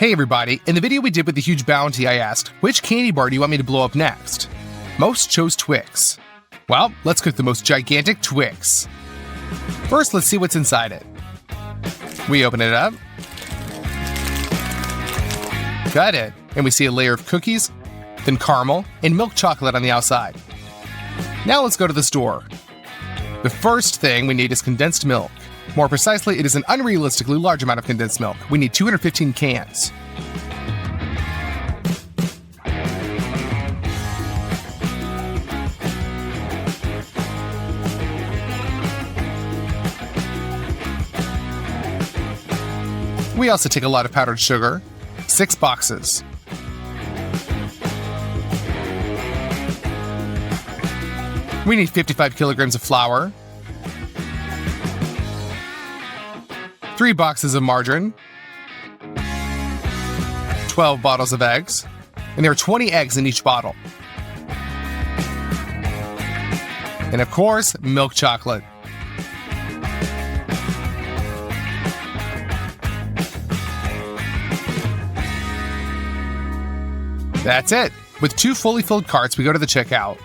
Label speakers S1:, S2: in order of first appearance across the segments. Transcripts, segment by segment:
S1: Hey everybody, in the video we did with the huge bounty I asked, which candy bar do you want me to blow up next? Most chose Twix. Well, let's cook the most gigantic Twix. First, let's see what's inside it. We open it up. Got it. And we see a layer of cookies, then caramel, and milk chocolate on the outside. Now let's go to the store. The first thing we need is condensed milk. More precisely, it is an unrealistically large amount of condensed milk. We need 215 cans. We also take a lot of powdered sugar, 6 boxes. We need 55 kilograms of flour, 3 boxes of margarine, 12 bottles of eggs, and there are 20 eggs in each bottle. And of course, milk chocolate. That's it. With 2 fully filled carts, we go to the checkout.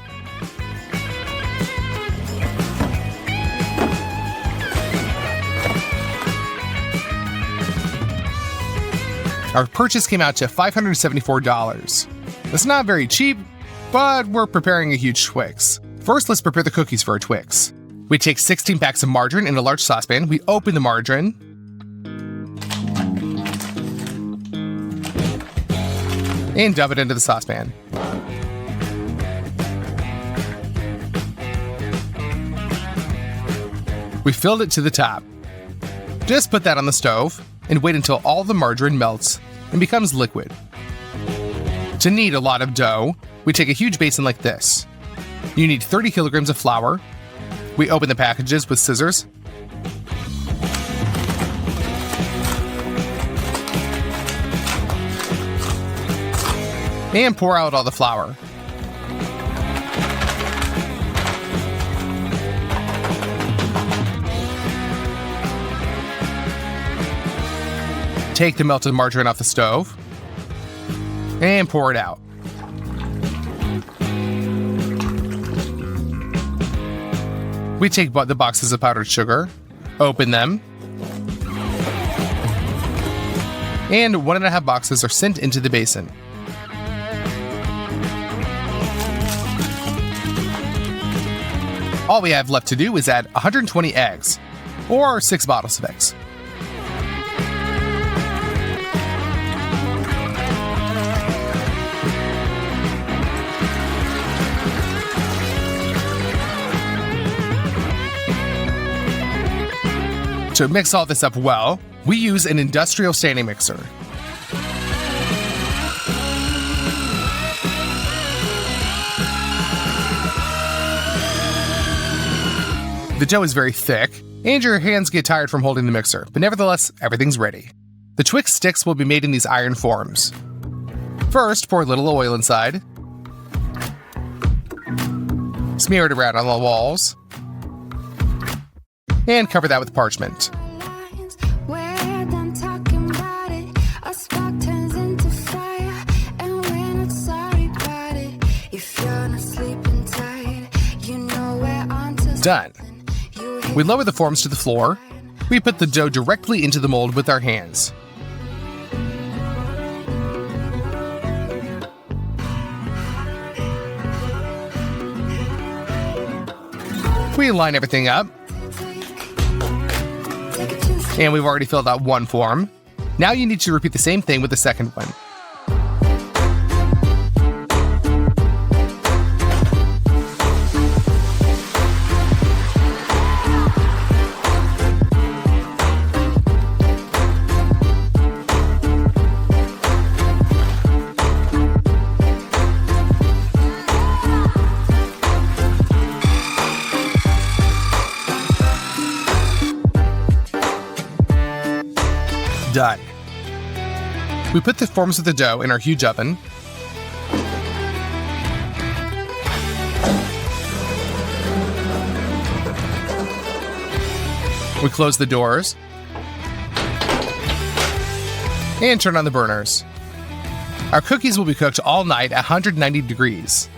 S1: Our purchase came out to $574. That's not very cheap, but we're preparing a huge Twix. First, let's prepare the cookies for our Twix. We take 16 packs of margarine in a large saucepan. We open the margarine. And dump it into the saucepan. We filled it to the top. Just put that on the stove and wait until all the margarine melts and becomes liquid. To knead a lot of dough, we take a huge basin like this. You need 30 kilograms of flour. We open the packages with scissors. And pour out all the flour. Take the melted margarine off the stove and pour it out. We take the boxes of powdered sugar, open them, and 1.5 boxes are sent into the basin. All we have left to do is add 120 eggs, or 6 bottles of eggs. To mix all this up well, we use an industrial standing mixer. The dough is very thick, and your hands get tired from holding the mixer, but nevertheless, everything's ready. The Twix sticks will be made in these iron forms. First, pour a little oil inside. Smear it around on the walls. And cover that with parchment. Done. We lower the forms to the floor. We put the dough directly into the mold with our hands. We line everything up. And we've already filled out one form. Now you need to repeat the same thing with the second one. Done. We put the forms of the dough in our huge oven. We close the doors And turn on the burners. Our cookies will be cooked all night at 190 degrees.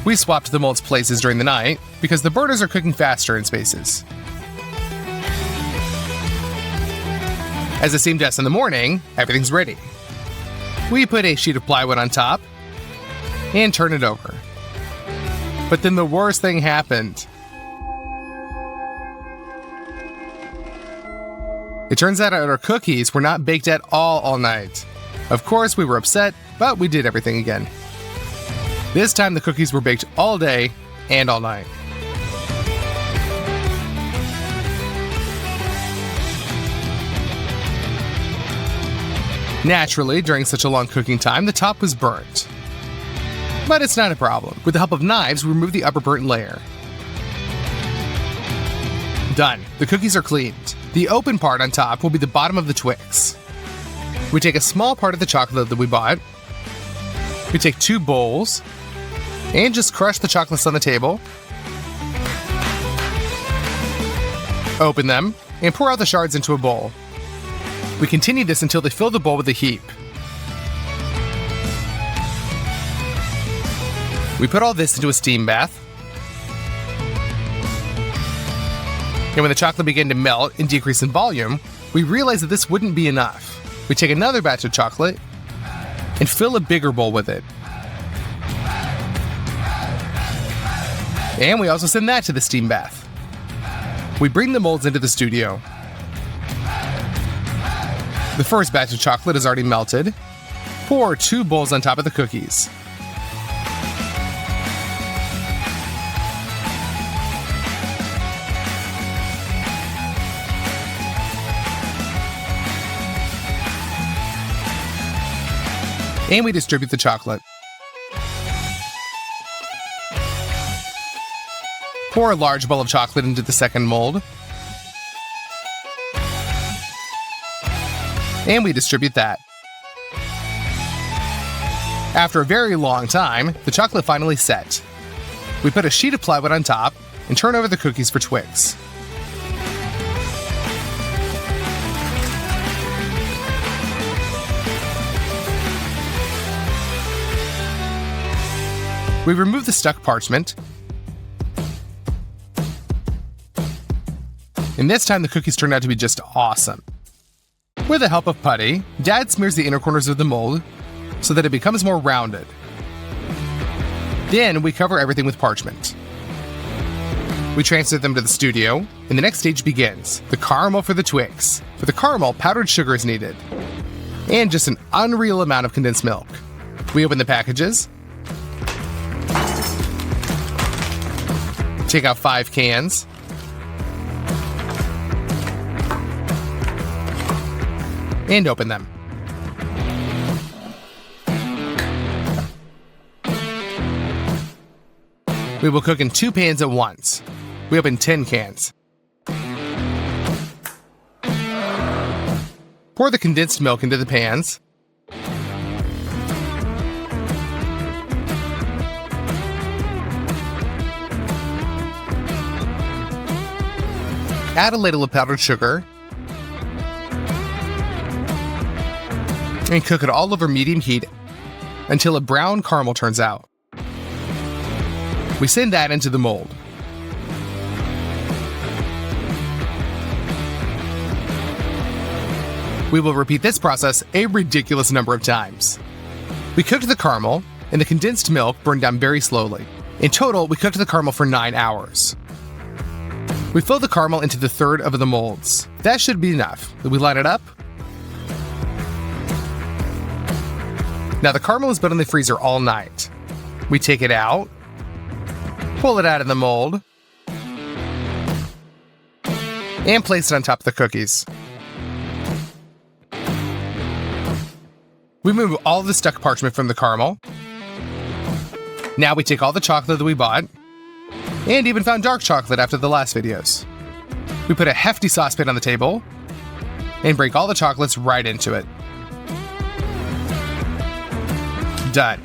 S1: We swapped the molds places during the night because the burners are cooking faster in spaces. As it seemed to us in the morning, everything's ready. We put a sheet of plywood on top and turn it over. But then the worst thing happened. It turns out our cookies were not baked at all night. Of course, we were upset, but we did everything again. This time the cookies were baked all day and all night. Naturally, during such a long cooking time, the top was burnt. But it's not a problem. With the help of knives, we remove the upper burnt layer. Done. The cookies are cleaned. The open part on top will be the bottom of the Twix. We take a small part of the chocolate that we bought. We take 2 bowls and just crush the chocolates on the table. Open them and pour out the shards into a bowl. We continue this until they fill the bowl with a heap. We put all this into a steam bath. And when the chocolate began to melt and decrease in volume, we realized that this wouldn't be enough. We take another batch of chocolate and fill a bigger bowl with it. And we also send that to the steam bath. We bring the molds into the studio. The first batch of chocolate is already melted. Pour 2 bowls on top of the cookies. And we distribute the chocolate. Pour a large bowl of chocolate into the second mold. And we distribute that. After a very long time, the chocolate finally set. We put a sheet of plywood on top and turn over the cookies for Twix. We remove the stuck parchment. And this time the cookies turned out to be just awesome. With the help of putty, Dad smears the inner corners of the mold so that it becomes more rounded. Then we cover everything with parchment. We transfer them to the studio, and the next stage begins, the caramel for the Twix. For the caramel, powdered sugar is needed, and just an unreal amount of condensed milk. We open the packages, take out 5 cans, and open them. We will cook in 2 pans at once. We open 10 cans. Pour the condensed milk into the pans. Add a ladle of powdered sugar. And cook it all over medium heat until a brown caramel turns out. We send that into the mold. We will repeat this process a ridiculous number of times. We cooked the caramel, and the condensed milk burned down very slowly. In total, we cooked the caramel for 9 hours. We fill the caramel into the third of the molds. That should be enough. We line it up. Now the caramel has been in the freezer all night. We take it out, pull it out of the mold, and place it on top of the cookies. We remove all the stuck parchment from the caramel. Now we take all the chocolate that we bought, and even found dark chocolate after the last videos. We put a hefty saucepan on the table, and break all the chocolates right into it. Done.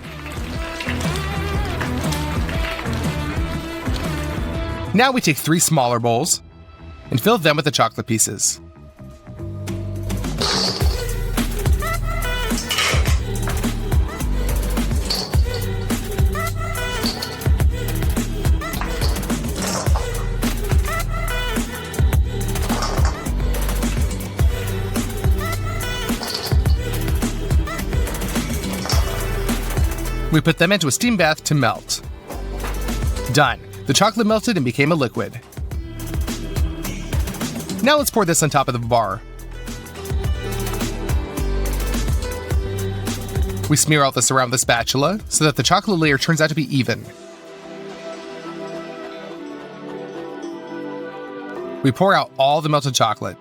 S1: Now we take 3 smaller bowls and fill them with the chocolate pieces. We put them into a steam bath to melt. Done. The chocolate melted and became a liquid. Now let's pour this on top of the bar. We smear all this around the spatula so that the chocolate layer turns out to be even. We pour out all the melted chocolate.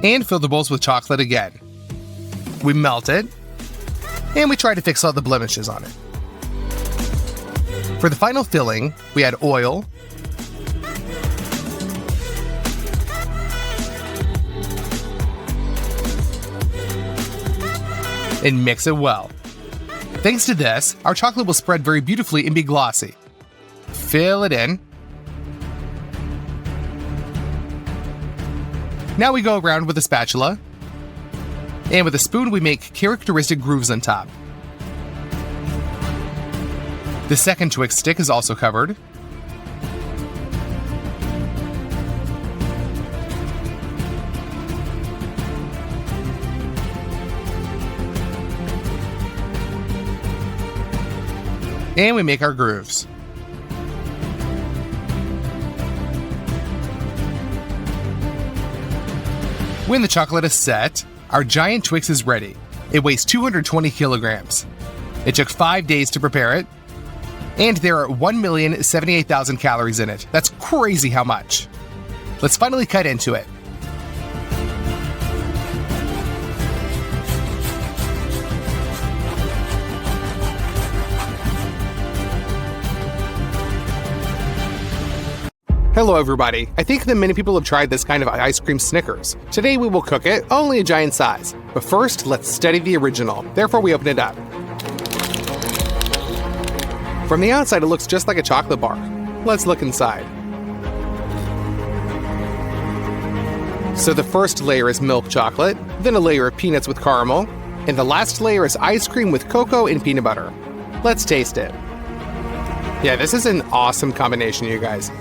S1: And fill the bowls with chocolate again. We melt it, and we try to fix all the blemishes on it. For the final filling, we add oil, and mix it well. Thanks to this, our chocolate will spread very beautifully and be glossy. Fill it in. Now we go around with a spatula, and with a spoon we make characteristic grooves on top. The second Twix stick is also covered. And we make our grooves. When the chocolate is set, our giant Twix is ready. It weighs 220 kilograms. It took 5 days to prepare it, and there are 1,078,000 calories in it. That's crazy how much. Let's finally cut into it. Hello everybody, I think that many people have tried this kind of ice cream Snickers. Today we will cook it, only a giant size. But first, let's study the original. Therefore we open it up. From the outside it looks just like a chocolate bar. Let's look inside. So the first layer is milk chocolate, then a layer of peanuts with caramel, and the last layer is ice cream with cocoa and peanut butter. Let's taste it. Yeah, this is an awesome combination, you guys.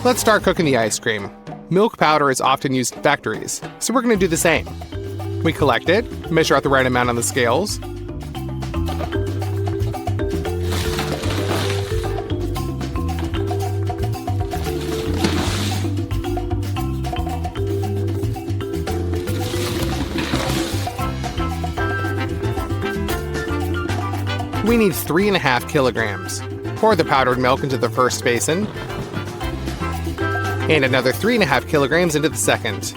S1: Let's start cooking the ice cream. Milk powder is often used in factories, so we're going to do the same. We collect it, measure out the right amount on the scales. We need 3.5 kilograms. Pour the powdered milk into the first basin, and another 3.5 kilograms into the second.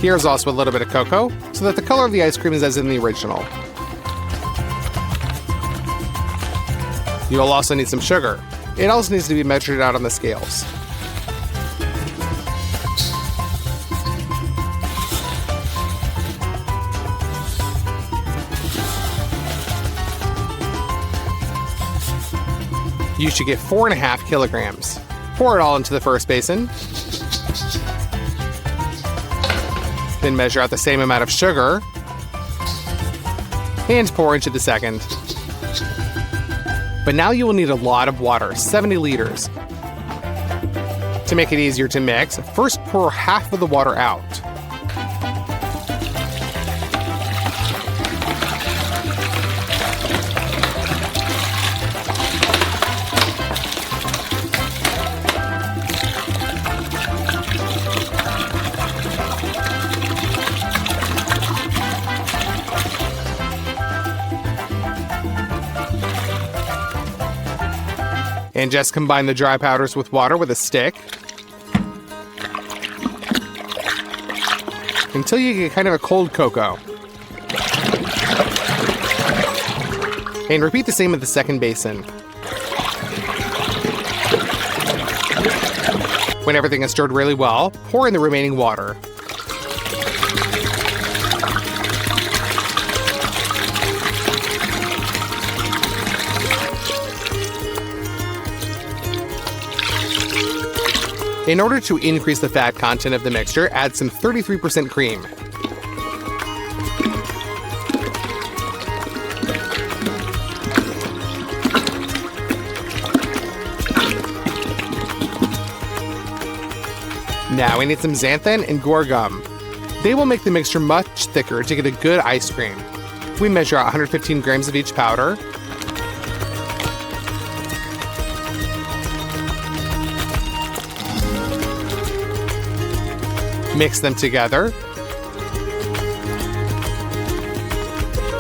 S1: Here's also a little bit of cocoa, so that the color of the ice cream is as in the original. You'll also need some sugar. It also needs to be measured out on the scales. You should get 4.5 kilograms. Pour it all into the first basin. Then measure out the same amount of sugar. And pour into the second. But now you will need a lot of water, 70 liters. To make it easier to mix, first pour half of the water out. And just combine the dry powders with water with a stick until you get kind of a cold cocoa. And repeat the same with the second basin. When everything is stirred really well, pour in the remaining water. In order to increase the fat content of the mixture, add some 33% cream. Now we need some xanthan and guar gum. They will make the mixture much thicker to get a good ice cream. We measure out 115 grams of each powder. Mix them together.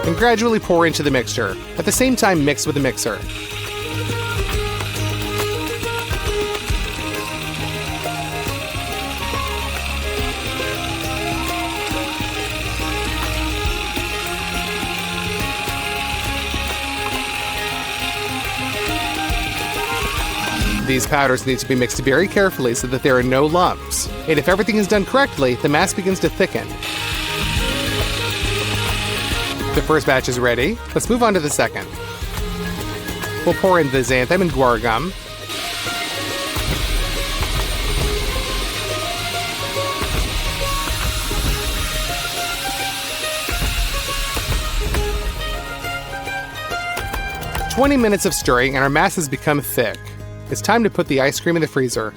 S1: And gradually pour into the mixture. At the same time, mix with the mixer. These powders need to be mixed very carefully so that there are no lumps. And if everything is done correctly, the mass begins to thicken. The first batch is ready. Let's move on to the second. We'll pour in the xanthan and guar gum. "20 minutes of stirring and our mass has become thick. It's time to put the ice cream in the freezer.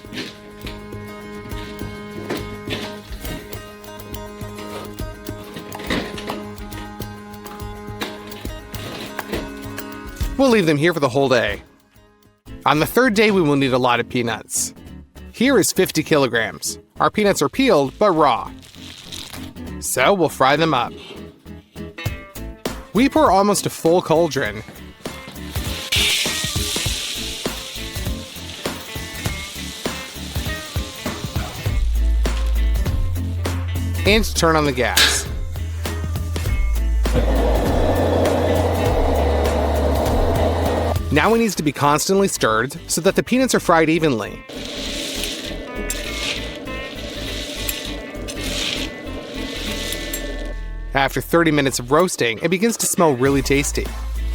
S1: We'll leave them here for the whole day. On the third day, we will need a lot of peanuts. Here is 50 kilograms. Our peanuts are peeled, but raw. So we'll fry them up. We pour almost a full cauldron. And turn on the gas. Now it needs to be constantly stirred so that the peanuts are fried evenly. After 30 minutes of roasting, it begins to smell really tasty.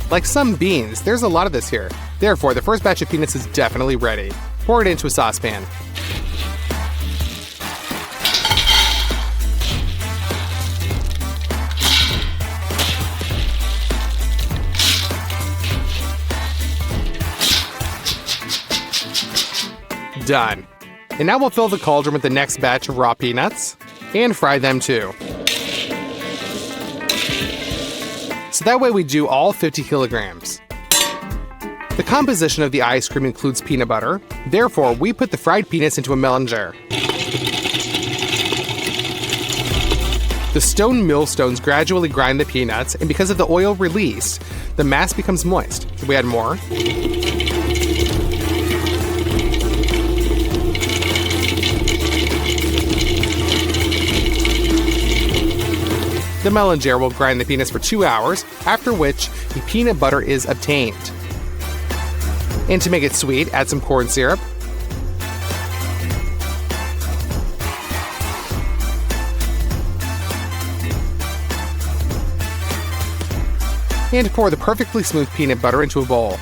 S1: Like some beans, there's a lot of this here. Therefore, the first batch of peanuts is definitely ready. Pour it into a saucepan. Done. And now we'll fill the cauldron with the next batch of raw peanuts and fry them too. So that way we do all 50 kilograms. The composition of the ice cream includes peanut butter. Therefore, we put the fried peanuts into a melanger. The stone millstones gradually grind the peanuts, and because of the oil released, the mass becomes moist. Should we add more? The melanger will grind the peanuts for 2 hours, after which the peanut butter is obtained. And to make it sweet, add some corn syrup. And pour the perfectly smooth peanut butter into a bowl.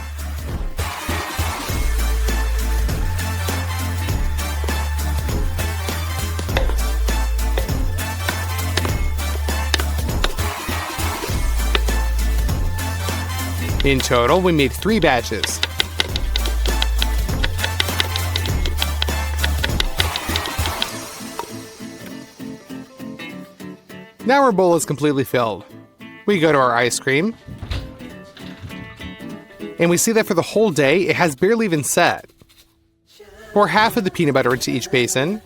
S1: In total, we made 3 batches. Now our bowl is completely filled. We go to our ice cream, and we see that for the whole day, it has barely even set. Pour half of the peanut butter into each basin.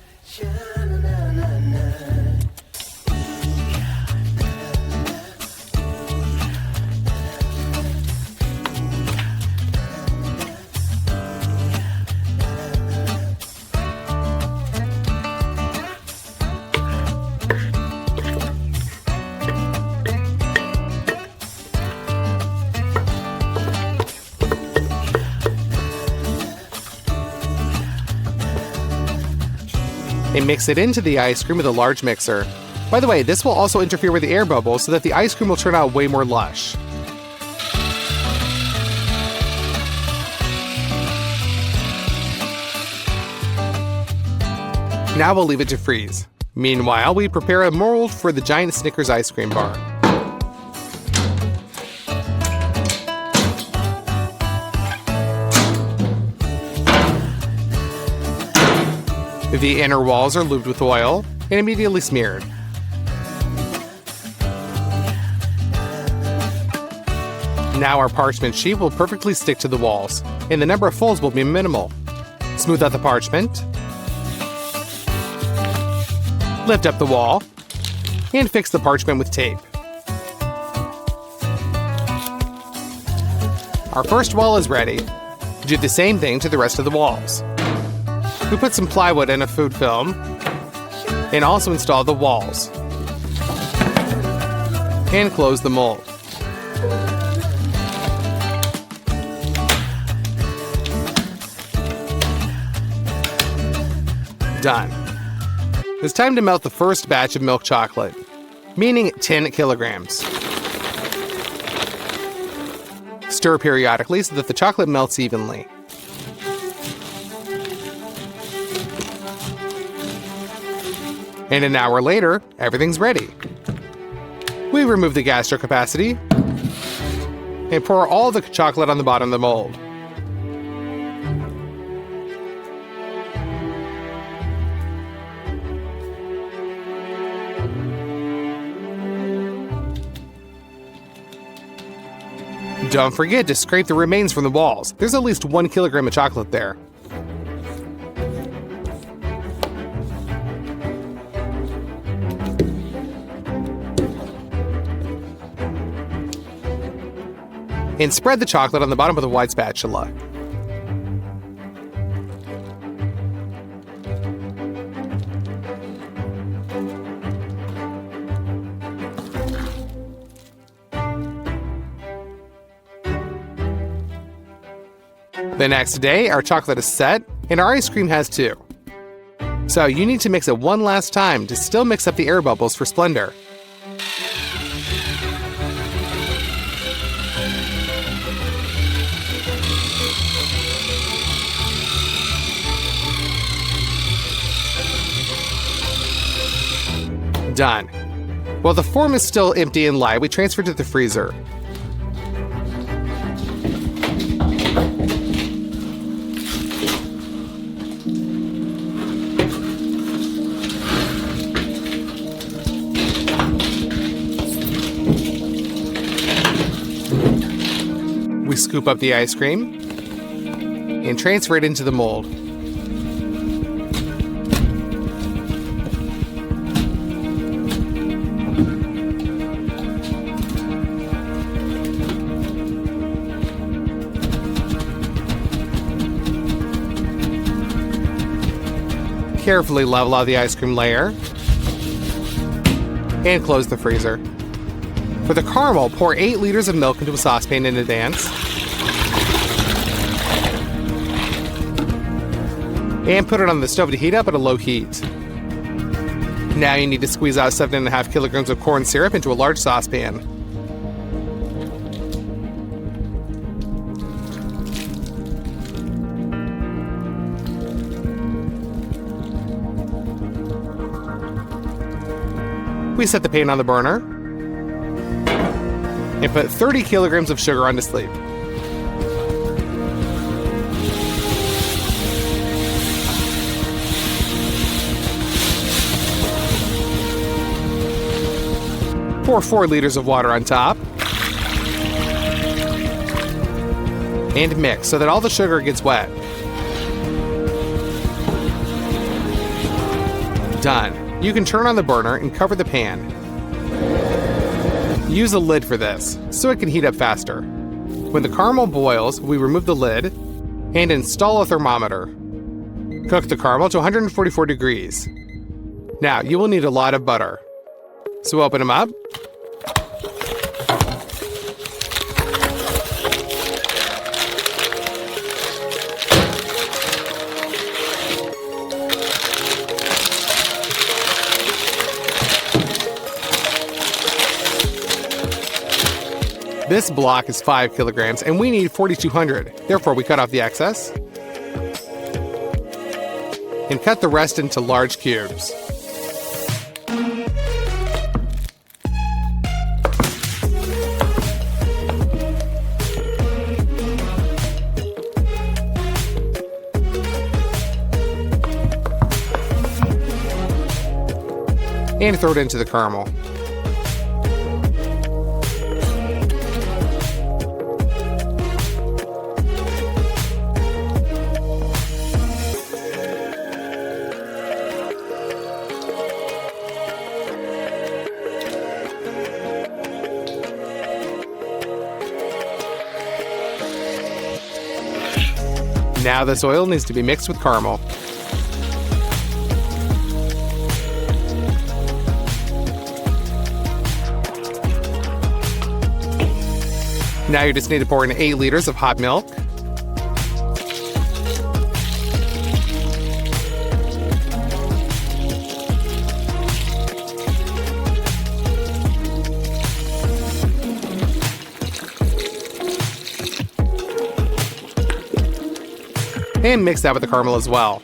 S1: And mix it into the ice cream with a large mixer. By the way, this will also interfere with the air bubbles so that the ice cream will turn out way more lush. Now we'll leave it to freeze. Meanwhile, we prepare a mold for the giant Snickers ice cream bar. The inner walls are lubed with oil and immediately smeared. Now our parchment sheet will perfectly stick to the walls, and the number of folds will be minimal. Smooth out the parchment, lift up the wall, and fix the parchment with tape. Our first wall is ready. Do the same thing to the rest of the walls. We put some plywood and a food film, and also install the walls, and close the mold. Done. It's time to melt the first batch of milk chocolate, meaning 10 kilograms. Stir periodically so that the chocolate melts evenly. And an hour later, everything's ready. We remove the gastro capacity and pour all the chocolate on the bottom of the mold. Don't forget to scrape the remains from the walls. There's at least 1 kilogram of chocolate there. And spread the chocolate on the bottom of the wide spatula. The next day, our chocolate is set, and our ice cream has too. So you need to mix it one last time to still mix up the air bubbles for splendor. Done. While the form is still empty and light, we transfer it to the freezer. We scoop up the ice cream and transfer it into the mold. Carefully level out the ice cream layer and close the freezer. For the caramel, pour 8 liters of milk into a saucepan in advance and put it on the stove to heat up at a low heat. Now you need to squeeze out 7.5 kilograms of corn syrup into a large saucepan. We set the pan on the burner and put 30 kilograms of sugar on to sleep. Pour 4 liters of water on top and mix so that all the sugar gets wet. Done. You can turn on the burner and cover the pan. Use a lid for this, so it can heat up faster. When the caramel boils, we remove the lid and install a thermometer. Cook the caramel to 144 degrees. Now, you will need a lot of butter. So open them up. This block is 5 kilograms and we need 4,200. Therefore, we cut off the excess and cut the rest into large cubes. And throw it into the caramel. Now this oil needs to be mixed with caramel. Now you just need to pour in 8 liters of hot milk. And mix that with the caramel as well.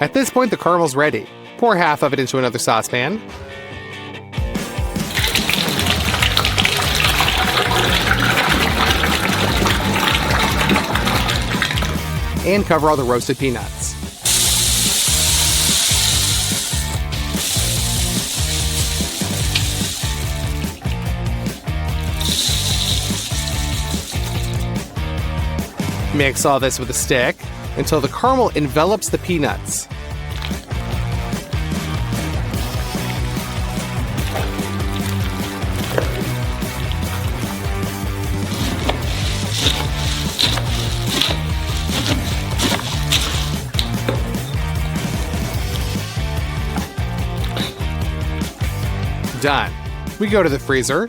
S1: At this point, the caramel's ready. Pour half of it into another saucepan. And cover all the roasted peanuts. Mix all this with a stick until the caramel envelops the peanuts. Done. We go to the freezer.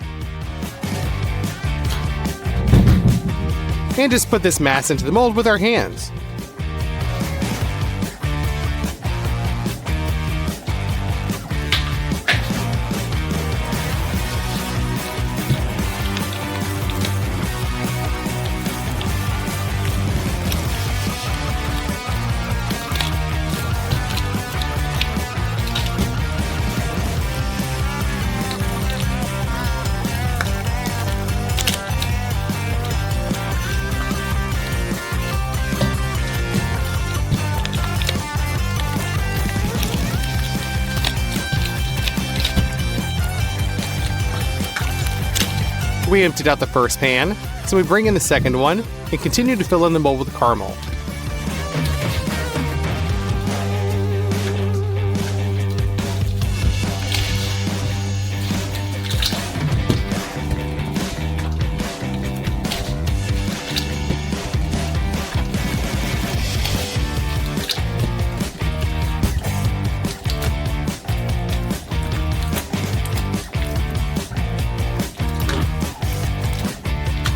S1: And just put this mass into the mold with our hands. We emptied out the first pan, so we bring in the second one and continue to fill in the mold with caramel.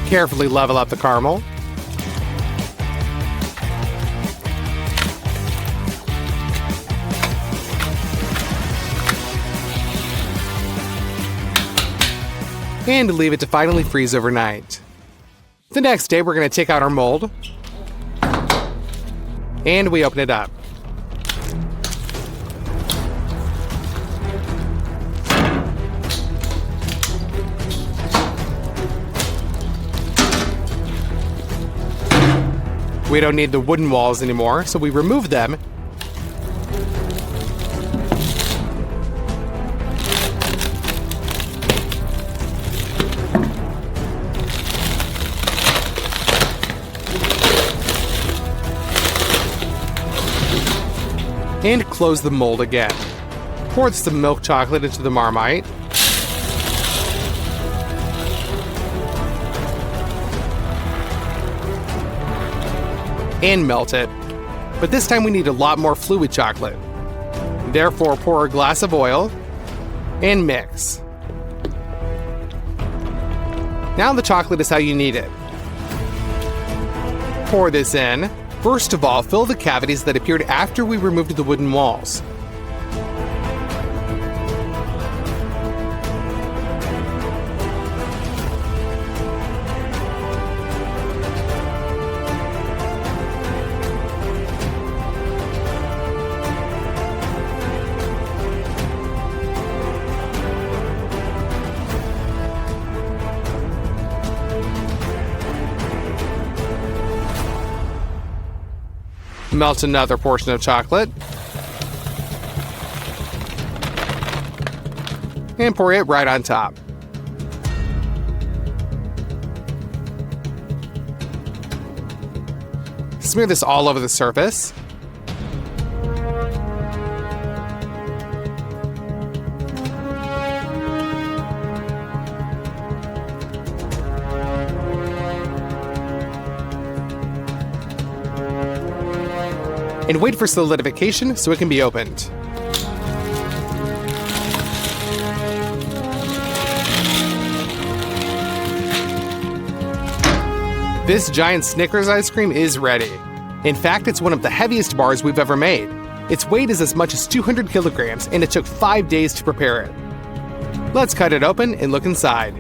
S1: Carefully level up the caramel. And leave it to finally freeze overnight. The next day, we're going to take out our mold. And we open it up. We don't need the wooden walls anymore, so we remove them. And close the mold again. Pour some milk chocolate into the Marmite. And melt it. But this time we need a lot more fluid chocolate. Therefore, pour a glass of oil and mix. Now the chocolate is how you need it. Pour this in. First of all, fill the cavities that appeared after we removed the wooden walls. Melt another portion of chocolate. And pour it right on top. Smear this all over the surface. And wait for solidification so it can be opened. This giant Snickers ice cream is ready. In fact, it's one of the heaviest bars we've ever made. Its weight is as much as 200 kilograms, and it took 5 days to prepare it. Let's cut it open and look inside.